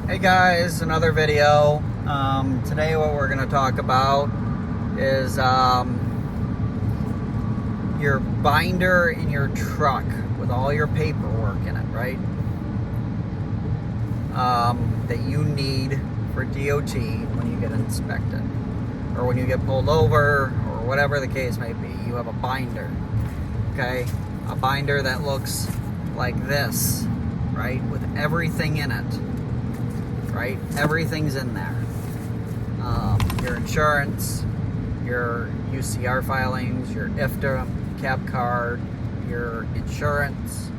Hey guys, another video. Today what we're going to talk about is your binder in your truck with all your paperwork in it, right? That you need for DOT when you get inspected or when you get pulled over or whatever the case may be. You have a binder, okay? A binder that looks like this, right? With everything in it. Right? Everything's in there. Your insurance, your UCR filings, your IFTA cab card, your insurance,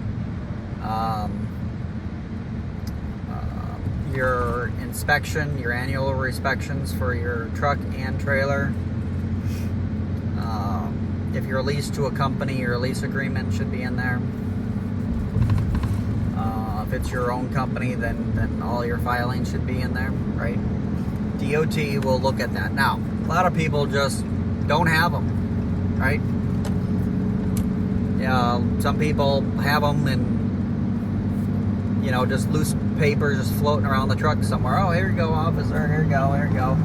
your inspection, your annual inspections for your truck and trailer. If you're leased to a company, your lease agreement should be in there. If it's your own company, then all your filings should be in there, right? DOT will look at that. Now, a lot of people just don't have them, right? Yeah, some people have them and, just loose paper just floating around the truck somewhere. Oh, here you go, officer. Here you go. Here you go.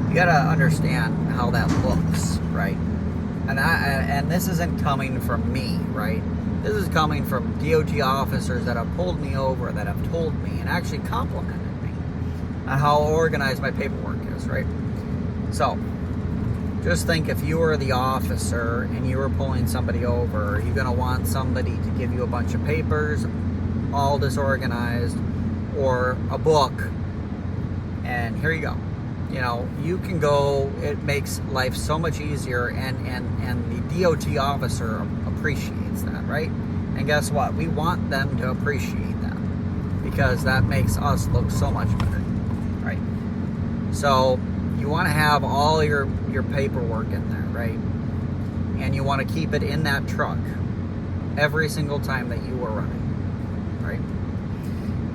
You got to understand how that looks, right? And this isn't coming from me, right? This is coming from DOT officers that have pulled me over, that have told me and actually complimented me on how organized my paperwork is, right? So, just think if you were the officer and you were pulling somebody over, are you going to want somebody to give you a bunch of papers, all disorganized, or a book, and here you go. You can go, it makes life so much easier, and the DOT officer appreciates that, right? And guess what? We want them to appreciate that because that makes us look so much better, right? So you want to have all your paperwork in there, right? And you want to keep it in that truck every single time that you are running, right?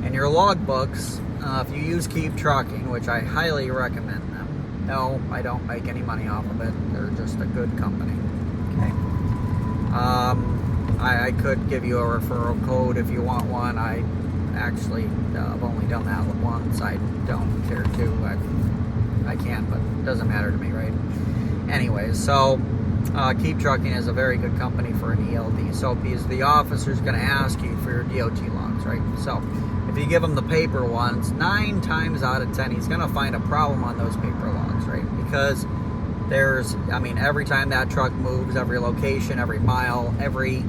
And your logbooks, if you use Keep Trucking, which I highly recommend them. No, I don't make any money off of it. They're just a good company. Okay. I could give you a referral code if you want one. I actually I've only done that once. I don't care to. I can, but it doesn't matter to me, right? Anyways, so Keep Trucking is a very good company for an ELD. So because the officer's going to ask you for your DOT logs, right? So if you give him the paper ones, 9 times out of 10, he's going to find a problem on those paper logs, right? Because every time that truck moves, every location, every mile, every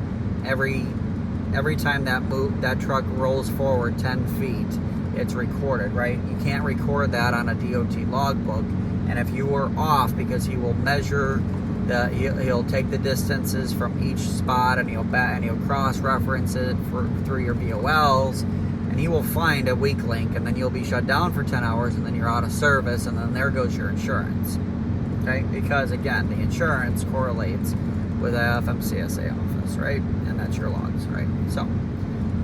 time that truck rolls forward 10 feet, it's recorded, right? You can't record that on a DOT logbook. And if you were off, because he will measure he'll take the distances from each spot, and he'll cross-reference it through your VOLs. And he will find a weak link, and then you'll be shut down for 10 hours, and then you're out of service, and then there goes your insurance. Okay? Because, again, the insurance correlates with the FMCSA office, right? And that's your logs, right? So,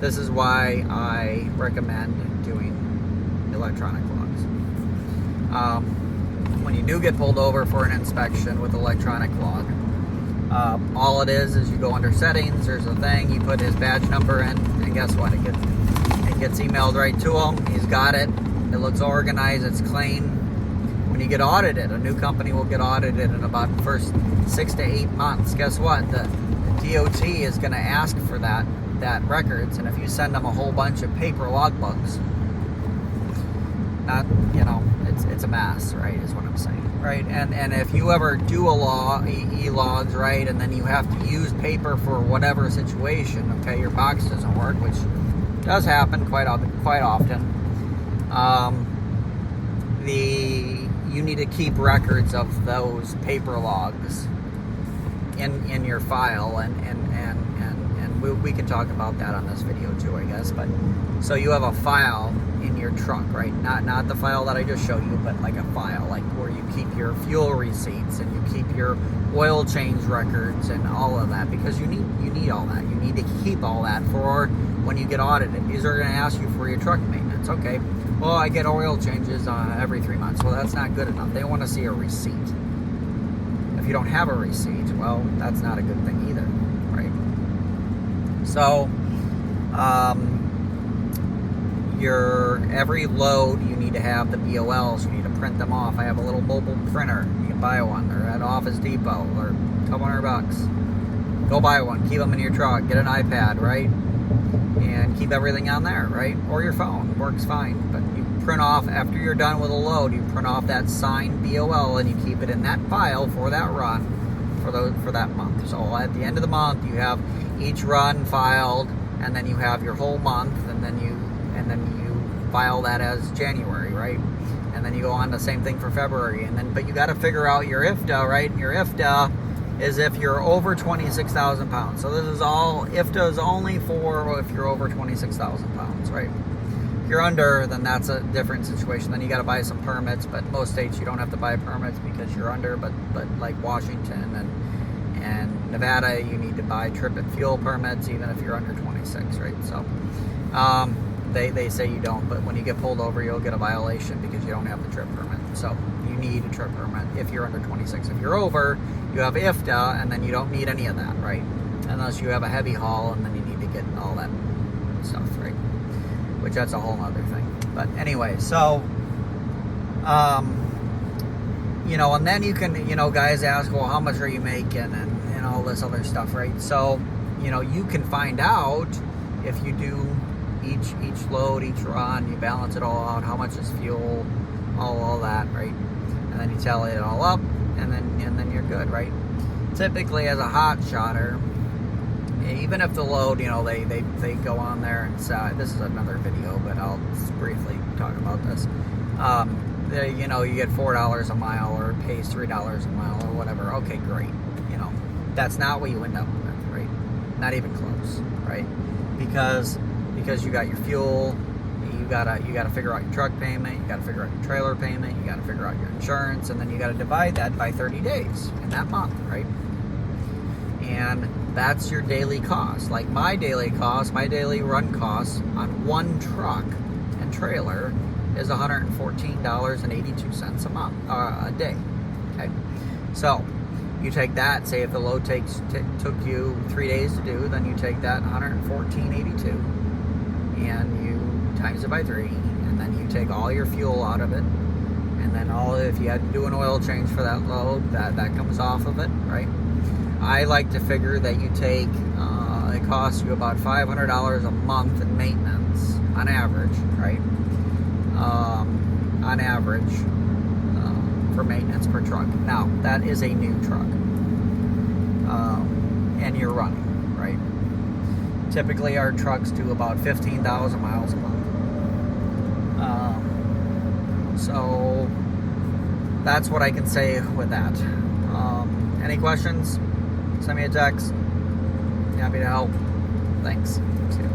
this is why I recommend doing electronic logs. When you do get pulled over for an inspection with electronic log, all it is you go under settings, there's a thing, you put his badge number in, and guess what? It gets emailed right to him. He's got it. It looks organized. It's clean. When you get audited, a new company will get audited in about the first 6 to 8 months. Guess what? The DOT is going to ask for that records, and if you send them a whole bunch of paper logbooks, it's a mess, right? Is what I'm saying, right? And if you ever do a e-logs, right, and then you have to use paper for whatever situation, okay, your box doesn't work, which does happen quite often. You need to keep records of those paper logs in your file, and we can talk about that on this video too, I guess. But so you have a file in your truck, right? Not the file that I just showed you, but like a file, like where you keep your fuel receipts and you keep your oil change records and all of that, because you need all that. You need to keep all that for when you get audited. These are going to ask you for your truck maintenance. Okay, well, I get oil changes every 3 months. Well, that's not good enough. They want to see a receipt. If you don't have a receipt, well, that's not a good thing either, right? So every load you need to have the BOLs. You need to print them off. I have a little mobile printer. You can buy one. They're at Office Depot. They're a couple $100. Go buy one. Keep them in your truck. Get an iPad, right? And keep everything on there, right? Or your phone. Works fine. But you print off, after you're done with a load, you print off that signed BOL and you keep it in that file for that run for that month. So at the end of the month, you have each run filed, and then you have your whole month, and then you file that as January, right? And then you go on the same thing for February, but you got to figure out your IFTA, right? Your IFTA is if you're over 26,000 pounds. So this is all, IFTA is only for if you're over 26,000 pounds, right? If you're under, then that's a different situation. Then you got to buy some permits, but most states you don't have to buy permits because you're under, but like Washington and Nevada, you need to buy trip and fuel permits even if you're under 26, right? So they say you don't, but when you get pulled over, you'll get a violation because you don't have the trip permit. So you need a trip permit if you're under 26. If you're over, you have IFTA, and then you don't need any of that, right? Unless you have a heavy haul, and then you need to get all that stuff, right? Which that's a whole other thing. But anyway, so and then you can, guys ask, well, how much are you making, and all this other stuff, right? So you can find out if you do each load, each run, you balance it all out, how much is fuel, all that, right? And then you tally it all up, and then you're good, right? Typically, as a Hotshotter, even if the load, they go on there and say, this is another video, but I'll just briefly talk about this. You get $4 a mile or pays $3 a mile or whatever. Okay, great. That's not what you end up with, right? Not even close, right? Because you got your fuel, you gotta figure out your truck payment, you gotta figure out your trailer payment, you gotta figure out your insurance, and then you gotta divide that by 30 days in that month, right? And that's your daily cost. Like my daily run cost on one truck and trailer is $114.82 a month, a day. Okay, so you take that. Say if the load took you 3 days to do, then you take that $114.82 and you times it by 3, and then you take all your fuel out of it, and then if you had to do an oil change for that load, that comes off of it, right? I like to figure that you take, it costs you about $500 a month in maintenance on average, right? On average for maintenance per truck. Now, that is a new truck, and you're running, right? Typically, our trucks do about 15,000 miles a month. So that's what I can say with that. Any questions? Send me a text. Happy to help. Thanks. See you.